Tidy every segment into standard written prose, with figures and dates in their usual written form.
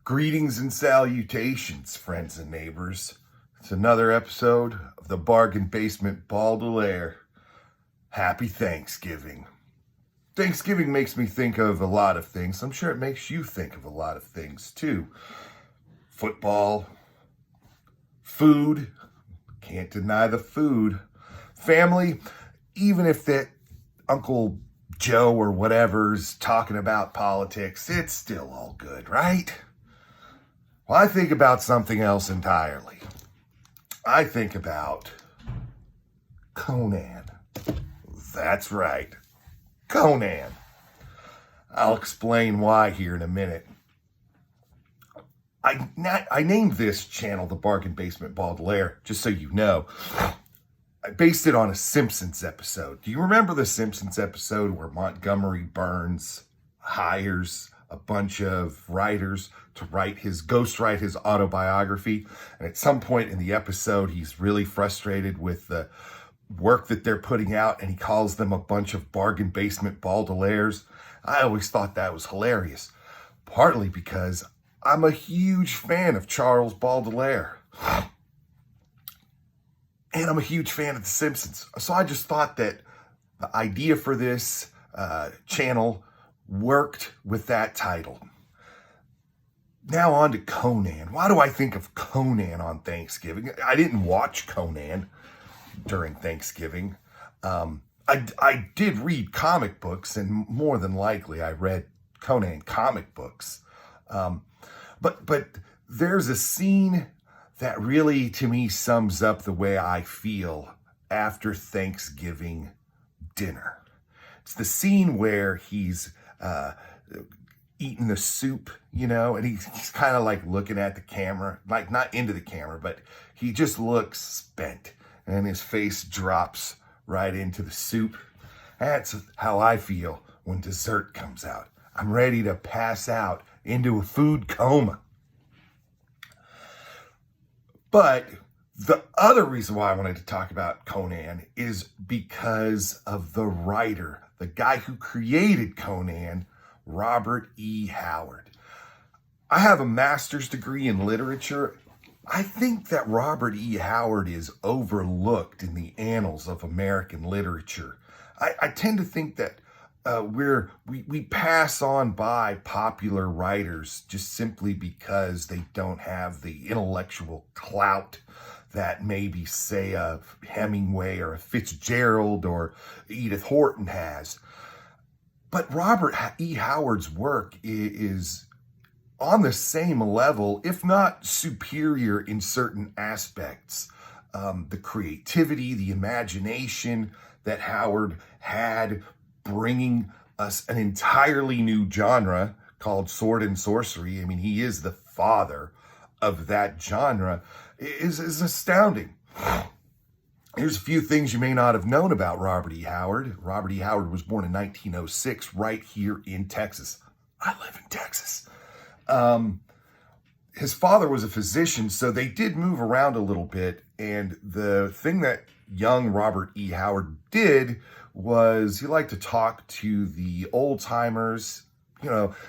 Greetings and salutations, friends and neighbors. It's another episode of the Bargain Basement Baudelaire. Happy Thanksgiving. Thanksgiving makes me think of a lot of things. I'm sure it makes you think of a lot of things too. Football, food, can't deny the food, family, even if that Uncle Joe or whatever's talking about politics, it's still all good, right? Well, I think about something else entirely. I think about Conan. That's right, Conan. I'll explain why here in a minute. I named this channel the Bargain Basement Baudelaire, just so you know. I based it on a Simpsons episode. Do you remember the Simpsons episode where Montgomery Burns hires a bunch of writers to ghostwrite his autobiography? And at some point in the episode, he's really frustrated with the work that they're putting out, and he calls them a bunch of Bargain Basement Baudelaires. I always thought that was hilarious, partly because I'm a huge fan of Charles Baudelaire. And I'm a huge fan of The Simpsons. So I just thought that the idea for this channel worked with that title. Now on to Conan. Why do I think of Conan on Thanksgiving? I didn't watch Conan during Thanksgiving. I did read comic books, and more than likely I read Conan comic books. But there's a scene that really, to me, sums up the way I feel after Thanksgiving dinner. It's the scene where he's eating the soup, and he's kind of like looking at the camera, like not into the camera, but he just looks spent, and his face drops right into the soup. That's how I feel when dessert comes out. I'm ready to pass out into a food coma. But the other reason why I wanted to talk about Conan is because of the writer, the guy who created Conan, Robert E. Howard. I have a master's degree in literature. I think that Robert E. Howard is overlooked in the annals of American literature. I tend to think that we pass on by popular writers just simply because they don't have the intellectual clout that maybe, say, a Hemingway or a Fitzgerald or Edith Wharton has. But Robert E. Howard's work is on the same level, if not superior in certain aspects. The creativity, the imagination that Howard had, bringing us an entirely new genre called sword and sorcery. I mean, he is the father of that genre, is astounding. Here's a few things you may not have known about Robert E. Howard. Robert E. Howard was born in 1906 right here in Texas. I live in Texas. His father was a physician, so they did move around a little bit. And the thing that young Robert E. Howard did was he liked to talk to the old timers,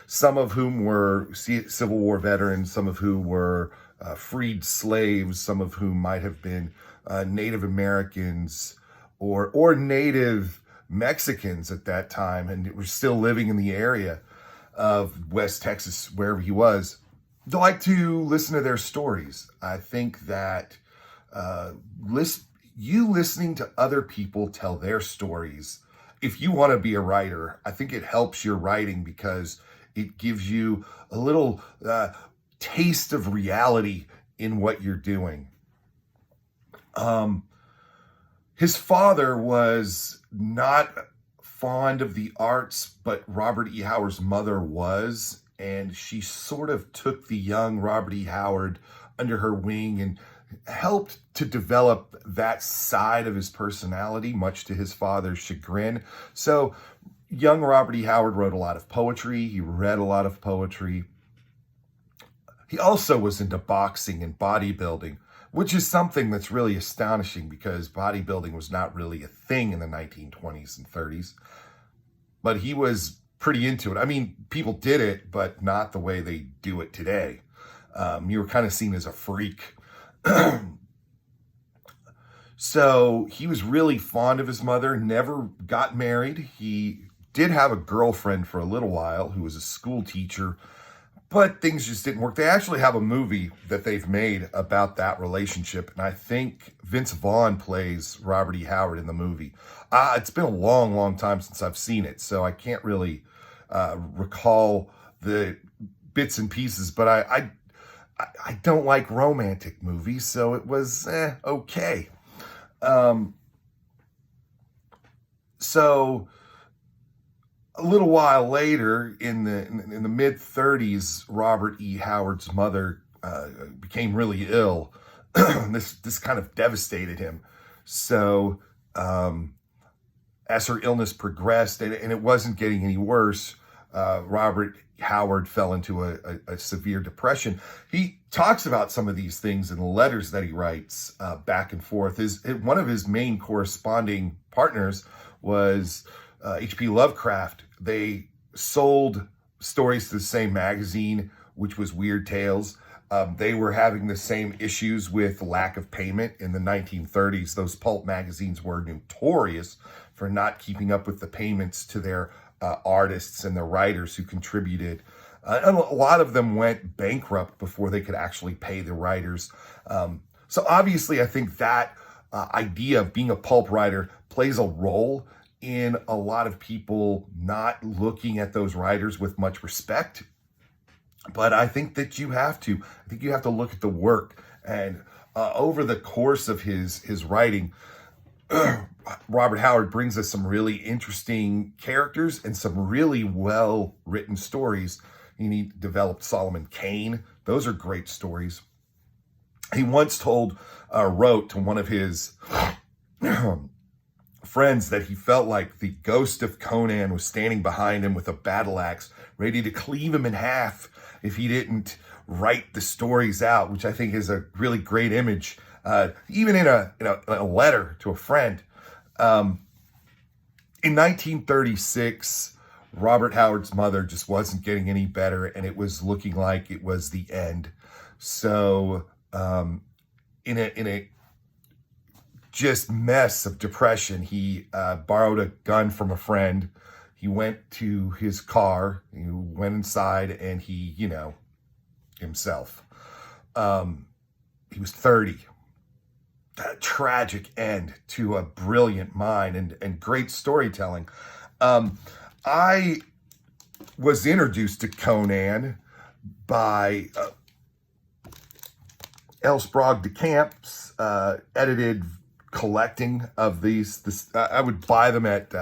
some of whom were Civil War veterans, some of whom were freed slaves, some of whom might have been Native Americans or Native Mexicans at that time, and were still living in the area of West Texas, wherever he was. They like to listen to their stories. I think that listening to other people tell their stories, if you want to be a writer, I think it helps your writing because it gives you a little taste of reality in what you're doing. His father was not fond of the arts, but Robert E. Howard's mother was, and she sort of took the young Robert E. Howard under her wing and helped to develop that side of his personality, much to his father's chagrin. So young Robert E. Howard wrote a lot of poetry. He read a lot of poetry. He also was into boxing and bodybuilding, which is something that's really astonishing because bodybuilding was not really a thing in the 1920s and 30s. But he was pretty into it. I mean, people did it, but not the way they do it today. You were kind of seen as a freak. So he was really fond of his mother, never got married. He did have a girlfriend for a little while who was a school teacher, but things just didn't work. They actually have a movie that they've made about that relationship, and I think Vince Vaughn plays Robert E. Howard in the movie. It's been a long, long time since I've seen it, so I can't really recall the bits and pieces, but I don't like romantic movies, so it was okay. So a little while later, in the mid 30s, Robert E. Howard's mother became really ill. This kind of devastated him. So as her illness progressed, and it wasn't getting any worse, Robert Howard fell into a severe depression. He talks about some of these things in the letters that he writes back and forth. One of his main corresponding partners was H.P. Lovecraft. They sold stories to the same magazine, which was Weird Tales. They were having the same issues with lack of payment in the 1930s. Those pulp magazines were notorious for not keeping up with the payments to their artists and the writers who contributed. And a lot of them went bankrupt before they could actually pay the writers. So obviously, I think that idea of being a pulp writer plays a role in a lot of people not looking at those writers with much respect. But I think that you have to. I think you have to look at the work. And over the course of his writing, Robert Howard brings us some really interesting characters and some really well-written stories. He developed Solomon Kane. Those are great stories. He once wrote to one of his friends that he felt like the ghost of Conan was standing behind him with a battle axe, ready to cleave him in half if he didn't write the stories out, which I think is a really great image. Even in a letter to a friend. In 1936, Robert Howard's mother just wasn't getting any better, and it was looking like it was the end. So, in a just mess of depression, he borrowed a gun from a friend. He went to his car, he went inside, and he, himself. He was 30. A tragic end to a brilliant mind and great storytelling. I was introduced to Conan by L. Sprague de Camp's edited collecting of these. I would buy them at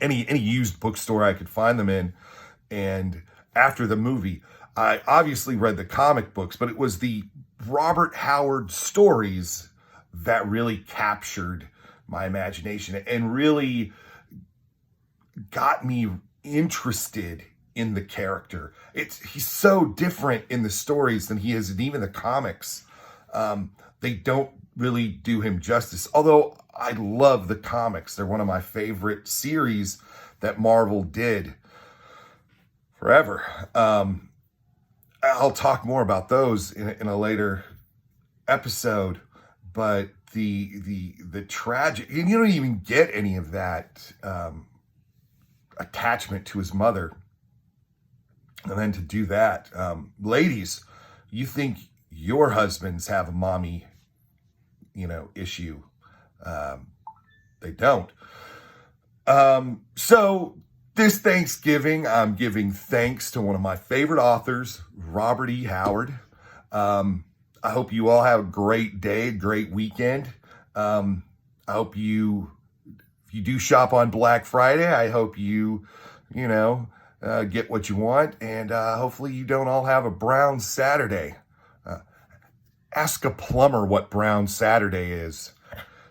any used bookstore I could find them in. And after the movie, I obviously read the comic books, but it was the Robert Howard stories that really captured my imagination and really got me interested in the character. He's so different in the stories than he is in even the comics. They don't really do him justice. Although I love the comics. They're one of my favorite series that Marvel did forever. I'll talk more about those in a later episode, but the tragic, and you don't even get any of that attachment to his mother. And then to do that, ladies, you think your husbands have a mommy, issue. They don't. So this Thanksgiving, I'm giving thanks to one of my favorite authors, Robert E. Howard. I hope you all have a great day, great weekend. I hope if you do shop on Black Friday, I hope you get what you want. And hopefully you don't all have a brown Saturday. Ask a plumber what brown Saturday is.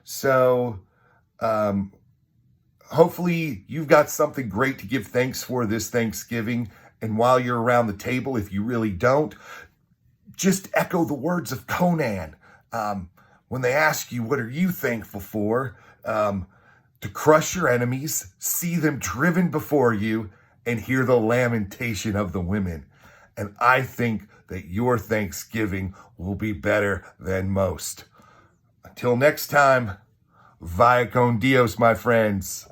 So, hopefully you've got something great to give thanks for this Thanksgiving. And while you're around the table, if you really don't, just echo the words of Conan. When they ask you, what are you thankful for? To crush your enemies, see them driven before you, and hear the lamentation of the women. And I think that your Thanksgiving will be better than most. Until next time, vaya con Dios, my friends.